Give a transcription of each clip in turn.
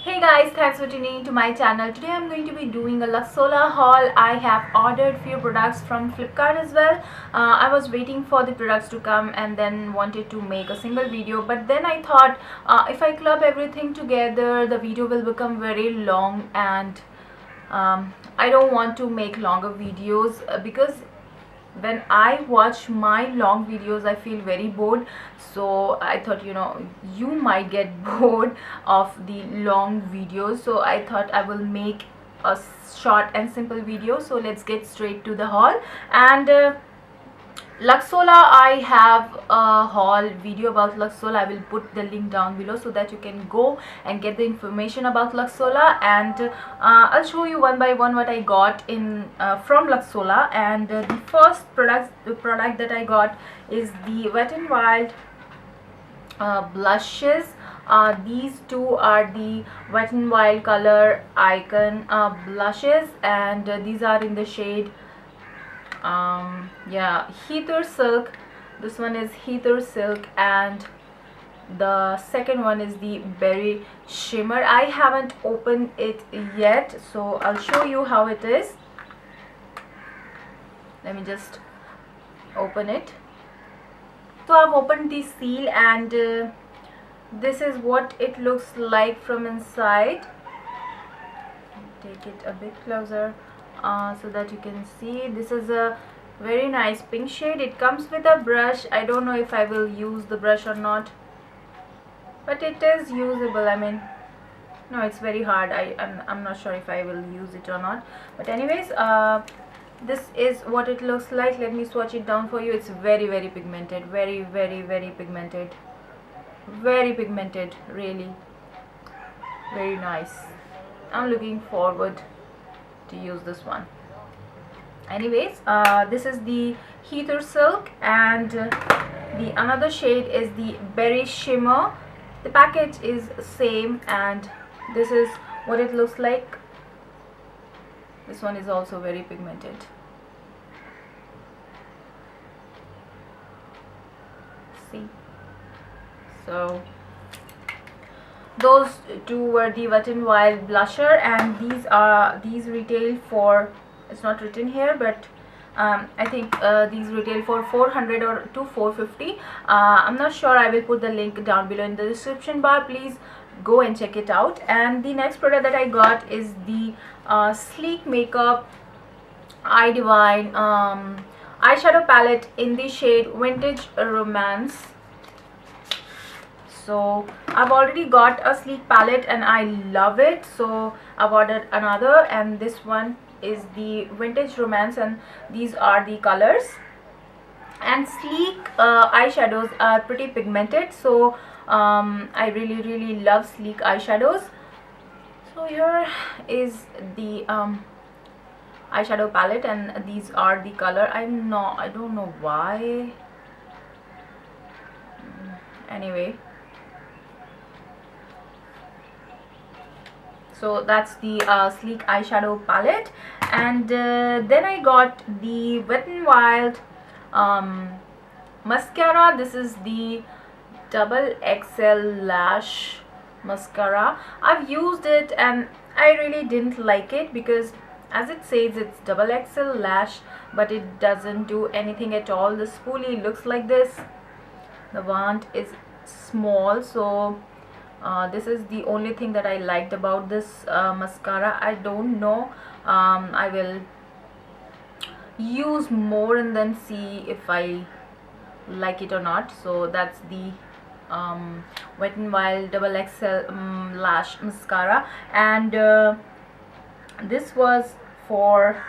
Hey guys, thanks for tuning into my channel. Today I'm going to be doing a Luxola haul. I have ordered few products from Flipkart as well. I was waiting for the products to come and then wanted to make a single video, but then I thought if I club everything together the video will become very long, and I don't want to make longer videos because when I watch my long videos I feel very bored. So I thought, you might get bored of the long videos, so I thought I will make a short and simple video. So let's get straight to the haul. And Luxola, I have a haul video about Luxola. I will put the link down below so that you can go and get the information about Luxola, and I'll show you one by one what I got in from Luxola. And the first product that I got is the Wet n Wild blushes. These two are the Wet n Wild color icon blushes, and these are in the shade yeah, Heather Silk. This one is Heather Silk, and the second one is the Berry Shimmer. I haven't opened it yet, so I'll show you how it is. Let me just open it. So I've opened the seal, and this is what it looks like from inside. Take it a bit closer so that you can see. This is a very nice pink shade. It comes with a brush. I don't know if I will use the brush or not, but it is usable. I mean, no, it's very hard. I'm not sure if I will use it or not, but anyways, this is what it looks like. Let me swatch it down for you. It's very pigmented, very pigmented, very pigmented, really very nice. I'm looking forward to use this one. Anyways, this is the Heather Silk, and the another shade is the Berry Shimmer. The package is same, and this is what it looks like. This one is also very pigmented. See, so those two were the Wet n Wild blusher, and these retail for, it's not written here, but I think these retail for 400 or to 450. I'm not sure. I will put the link down below in the description bar. Please go and check it out. And the next product that I got is the Sleek Makeup Eye Divine eyeshadow palette in the shade Vintage Romance. So I've already got a Sleek palette and I love it, so I've ordered another, and this one is the Vintage Romance, and these are the colors. And Sleek eyeshadows are pretty pigmented, so I really love Sleek eyeshadows. So here is the eyeshadow palette, and these are the color. I don't know why. Anyway, so that's the Sleek eyeshadow palette. And then I got the Wet n Wild mascara. This is the Double XL Lash mascara. I've used it and I really didn't like it because, as it says, it's Double XL Lash, but it doesn't do anything at all. The spoolie looks like this. The wand is small, so this is the only thing that I liked about this mascara. I don't know. I will use more and then see if I like it or not. So that's the Wet n Wild Double XL Lash mascara, and this was for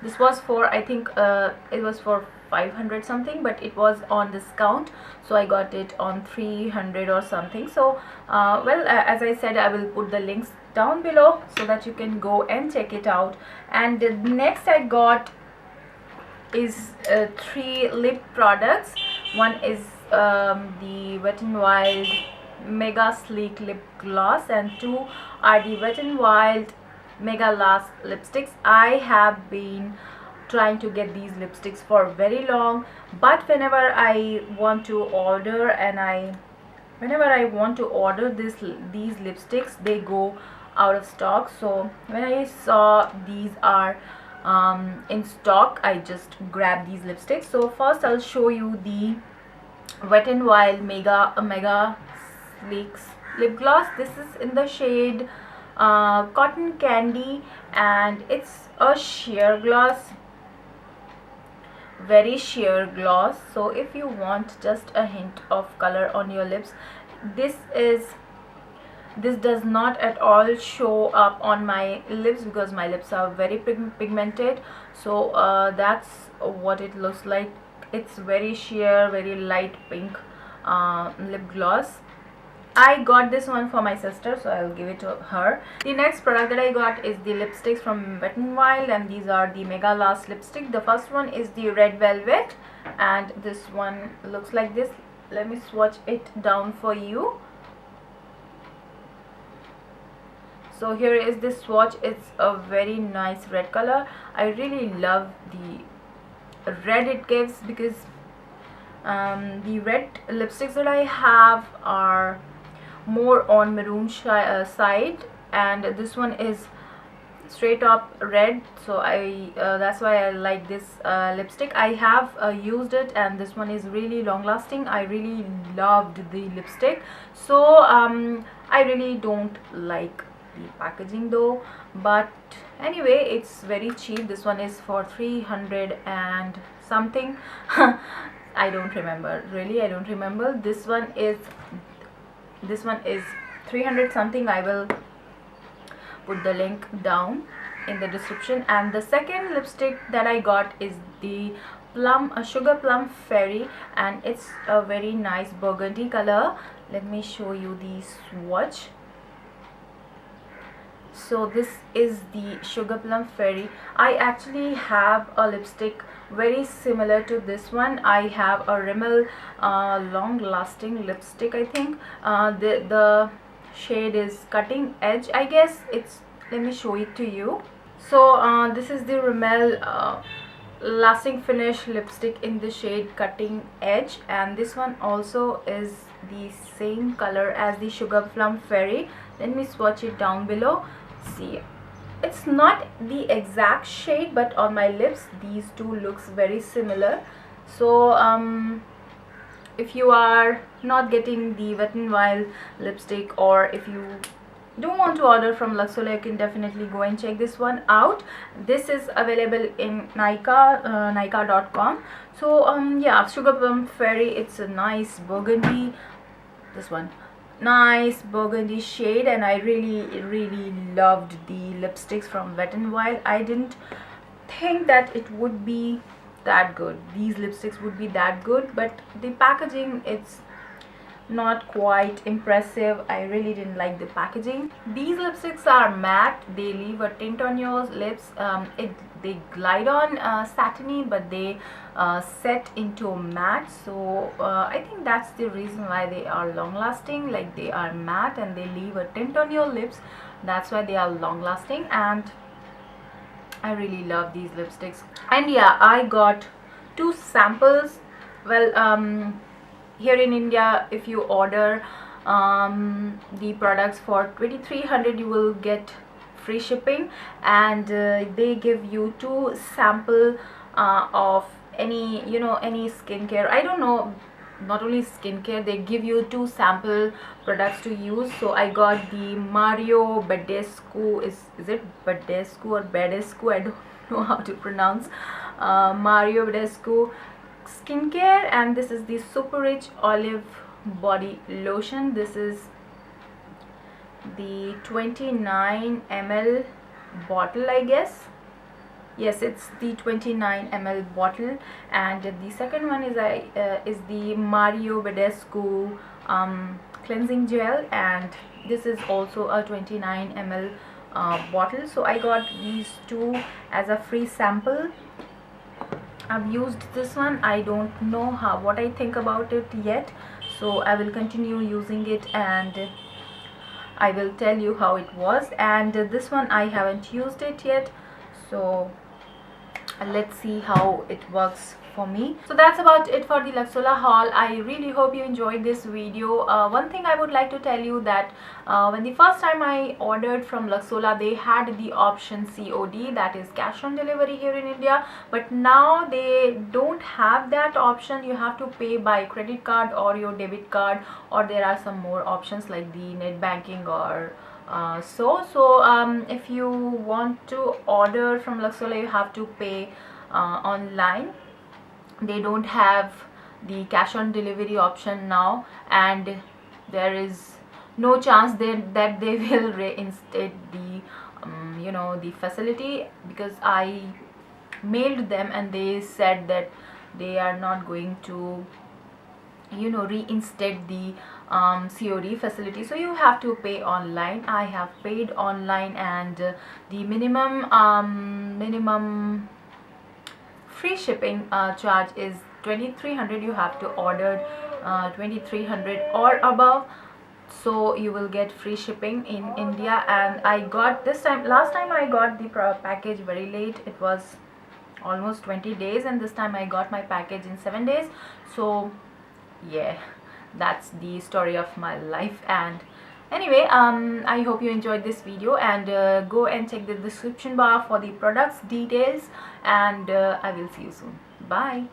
I think it was for 500 something, but it was on discount, so I got it on 300 or something. So well, as I said, I will put the links down below so that you can go and check it out. And next I got is 3 lip products. One is the Wet n Wild Mega Sleek Lip Gloss, and 2 are the Wet n Wild Mega Last lipsticks. I have been trying to get these lipsticks for very long, but whenever I want to order and I whenever I want to order these lipsticks, they go out of stock. So when I saw these are in stock, I just grabbed these lipsticks. So first I'll show you the Wet n Wild Mega Sleeks lip gloss. This is in the shade Cotton Candy, and it's a sheer gloss, very sheer gloss. So if you want just a hint of color on your lips, this does not at all show up on my lips because my lips are very pigmented. So that's what it looks like. It's very sheer, very light pink lip gloss. I got this one for my sister, so I'll give it to her. The next product that I got is the lipsticks from Wet n Wild, and these are the Mega Last lipstick. The first one is the Red Velvet, and this one looks like this. Let me swatch it down for you. So here is this swatch. It's a very nice red color. I really love the red it gives because the red lipsticks that I have are more on maroon side, and this one is straight up red. So I that's why I like this lipstick. I have used it, and this one is really long lasting. I really loved the lipstick. So I really don't like the packaging though, but anyway, it's very cheap. This one is for 300 and something. I don't remember, really I don't remember. This one is 300 something. I will put the link down in the description. And the second lipstick that I got is the Sugar Plum Fairy, and it's a very nice burgundy color. Let me show you the swatch. So this is the Sugar Plum Fairy. I actually have a lipstick very similar to this one. I have a Rimmel long lasting lipstick, I think. The shade is Cutting Edge, I guess. Let me show it to you. So this is the Rimmel lasting finish lipstick in the shade Cutting Edge, and this one also is the same color as the Sugar Plum Fairy. Let me swatch it down below. See, it's not the exact shade, but on my lips these two looks very similar. So if you are not getting the Wet n Wild lipstick, or if you don't want to order from Luxola, you can definitely go and check this one out. This is available in Nykaa.com. So yeah, Sugar Plum Fairy, it's a nice burgundy, this one, nice burgundy shade, and I really loved the lipsticks from Wet n Wild. I didn't think that it would be that good, these lipsticks would be that good, but the packaging, it's not quite impressive. I really didn't like the packaging. These lipsticks are matte, they leave a tint on your lips. They glide on satiny, but they set into matte. So I think that's the reason why they are long lasting. Like, they are matte and they leave a tint on your lips. That's why they are long lasting, and I really love these lipsticks. And yeah, I got 2 samples. Well, here in India, if you order the products for 2300, you will get free shipping, and they give you 2 sample of any any skincare. I don't know, not only skincare, they give you 2 sample products to use. So I got the Mario Badescu, is it Badescu or Badescu, I don't know how to pronounce, Mario Badescu skincare, and this is the Super Rich Olive Body Lotion. This is the 29 ml bottle, I guess. Yes, it's the 29 ml bottle. And the second one is the Mario Badescu cleansing gel, and this is also a 29 ml bottle. So I got these 2 as a free sample. I've used this one. I don't know what I think about it yet, so I will continue using it and I will tell you how it was. And this one I haven't used it yet, so let's see how it works for me. So that's about it for the Luxola haul. I really hope you enjoyed this video. One thing I would like to tell you that when the first time I ordered from Luxola, they had the option COD, that is cash on delivery here in India, but now they don't have that option. You have to pay by credit card or your debit card, or there are some more options like the net banking or if you want to order from Luxola, you have to pay online. They don't have the cash on delivery option now, and there is no chance that they will reinstate the the facility, because I mailed them and they said that they are not going to reinstate the COD facility. So you have to pay online. I have paid online, and the minimum free shipping charge is 2300. You have to order 2300 or above, so you will get free shipping in India. And I got last time I got the package very late. It was almost 20 days, and this time I got my package in 7 days. So yeah, that's the story of my life. And anyway, I hope you enjoyed this video, and go and check the description bar for the products details, and I will see you soon. Bye.